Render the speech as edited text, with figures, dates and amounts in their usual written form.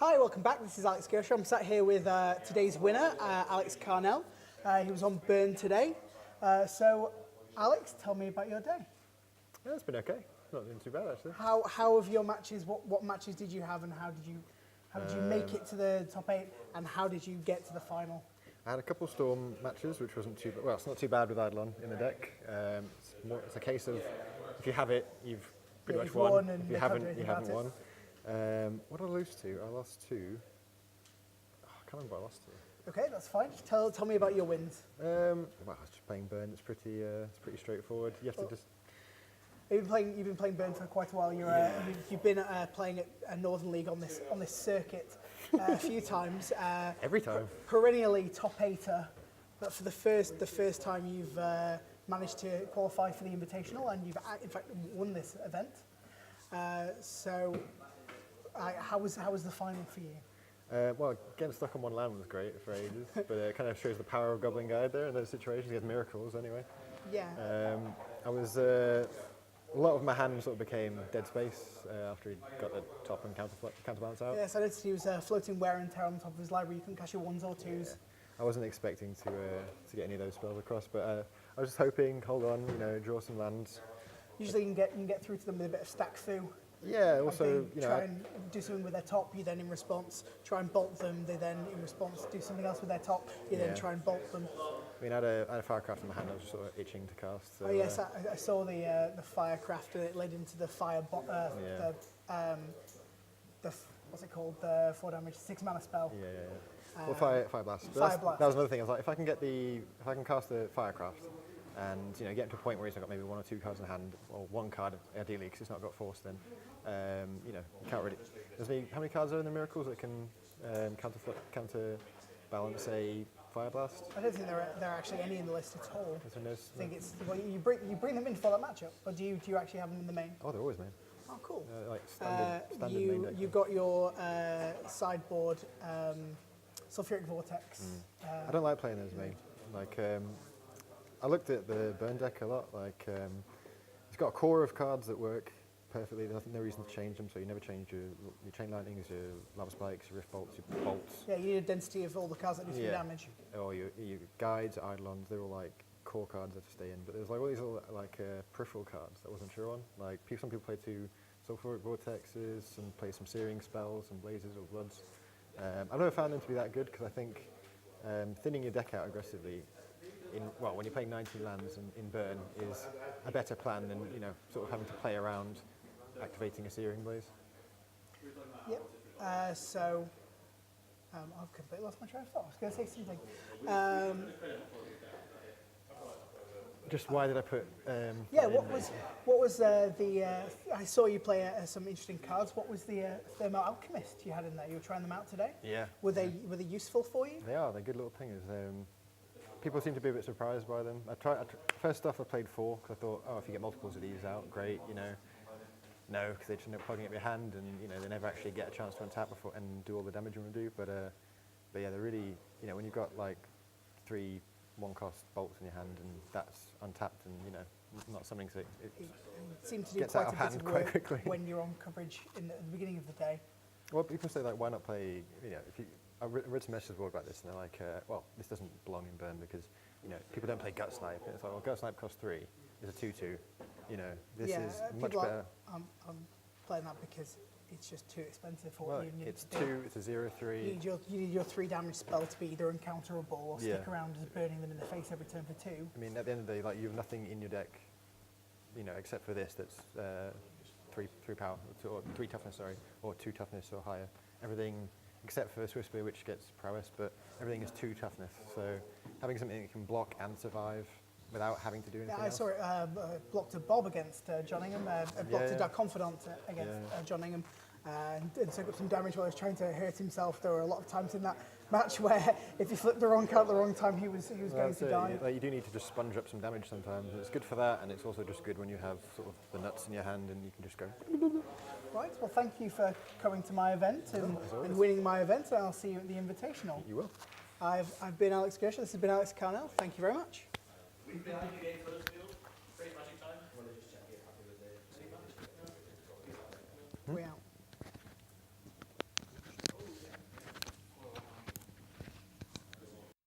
Hi, welcome back. This is Alex Gershaw. I'm sat here with today's winner, Alex Carnell. He was on Burn today. So, Alex, tell me about your day. Yeah, it's been okay. Not doing too bad actually. How have your matches? What matches did you have, and how did you make it to the top 8, and how did you get to the final? I had a couple Storm matches, which wasn't too well. It's not too bad with Eidolon in the deck. It's a case of if you have it, you've pretty much won. If you haven't, you haven't won. What did I lose to? I lost to. I can't remember what I lost to. Okay, that's fine. Tell me about your wins. Well, I was just playing Burn. It's pretty straightforward. You have to just. You've been playing Burn for quite a while. You've been playing at a Northern League on this circuit a few times. Every time. Perennially top 8er, but for the first time you've managed to qualify for the Invitational, and you've in fact won this event. How was the final for you? Well, getting stuck on one land was great for ages, but it kind of shows the power of Goblin Guide there in those situations. He has miracles anyway. Yeah. I was a lot of my hand sort of became dead space after he got the top and counterbalance out. Yes, I noticed he was floating wear and tear on top of his library. You couldn't catch your 1s or 2s. Yeah. I wasn't expecting to get any of those spells across, but I was just hoping, hold on, draw some lands. Usually you can get through to them with a bit of stack through. Yeah, also, try and do something with their top, you then in response try and bolt them, they then in response do something else with their top, you then try and bolt them. I mean, I had a Firecraft in my hand, I was just sort of itching to cast. So, oh yes, I saw the Firecraft, and it led into the what's it called, the 4 damage, 6 mana spell. Yeah. Well, Fire Blast. That was another thing, I was like, if I can cast the Firecraft, and get to a point where he's got maybe 1 or 2 cards in hand, or 1 card ideally, because it's not got force. Then, you can't really. How many cards are in the Miracles that can counterbalance a Fire Blast? I don't think there are actually any in the list at all. No, I think it's you bring them in for that matchup, or do you actually have them in the main? Oh, they're always main. Oh, cool. Like standard main deck. You got your sideboard Sulfuric Vortex. I don't like playing those main. I looked at the Burn deck a lot. It's got a core of cards that work perfectly. There's no reason to change them, so you never change your Chain Lightnings, your Lava Spikes, your Rift Bolts, your Bolts. Yeah, you need a density of all the cards that do 3 damage. Or your Guides, Eidolons, they're all core cards that have to stay in. But there's all these little peripheral cards that I wasn't sure on. Some people play 2 Sulfuric Vortexes, some play some Searing spells, some Blazes or Bloods. I've never found them to be that good, because I think thinning your deck out aggressively when you're playing 19 lands in Burn is a better plan than sort of having to play around activating a Searing Blaze. Yep. I've completely lost my train of thought. I was going to say something. Just why did I put? What was I saw you play some interesting cards. What was the Thermal Alchemist you had in there? You were trying them out today. Yeah. Were they useful for you? They are. They're good little pingers. People seem to be a bit surprised by them. First off, I played 4 because I thought, if you get multiples of these out, great. No, because they just end up plugging up your hand, and they never actually get a chance to untap before and do all the damage you want to do. But yeah, they're really, when you've got 3 1-cost bolts in your hand and that's untapped and not something that it seems to do gets quite out of a bit hand of quite work quickly when you're on coverage at the beginning of the day. Well, people say why not play? I read some messages about this, and they're like, this doesn't belong in Burn because people don't play Gut Snipe. And it's like, well, Gut Snipe costs 3. It's a 2/2. This is much better. I'm playing that because it's just too expensive for what you need. It's 2. It's a 0/3. You need your 3 damage spell to be either uncounterable or stick around as burning them in the face every turn for 2. I mean, at the end of the day, you have nothing in your deck, except for this that's 3 power or 3 toughness, or 2 toughness or higher. Everything except for Swift Spear, which gets prowess, but everything is 2 toughness. So having something that can block and survive without having to do anything else. I saw it blocked a Bob against John Ingham, blocked a Dark Confidant against John Ingham, and took up some damage while he was trying to hurt himself. There were a lot of times in that match where if you flipped the wrong card at the wrong time, he was going to die. You do need to just sponge up some damage sometimes. It's good for that, and it's also just good when you have sort of the nuts in your hand and you can just go. Right, well thank you for coming to my event and winning my event, and I'll see you at the Invitational. You will. I've been Alex Gershaw, this has been Alex Carnell, thank you very much. We've been playing the game for Huddersfield. Great magic time. We out.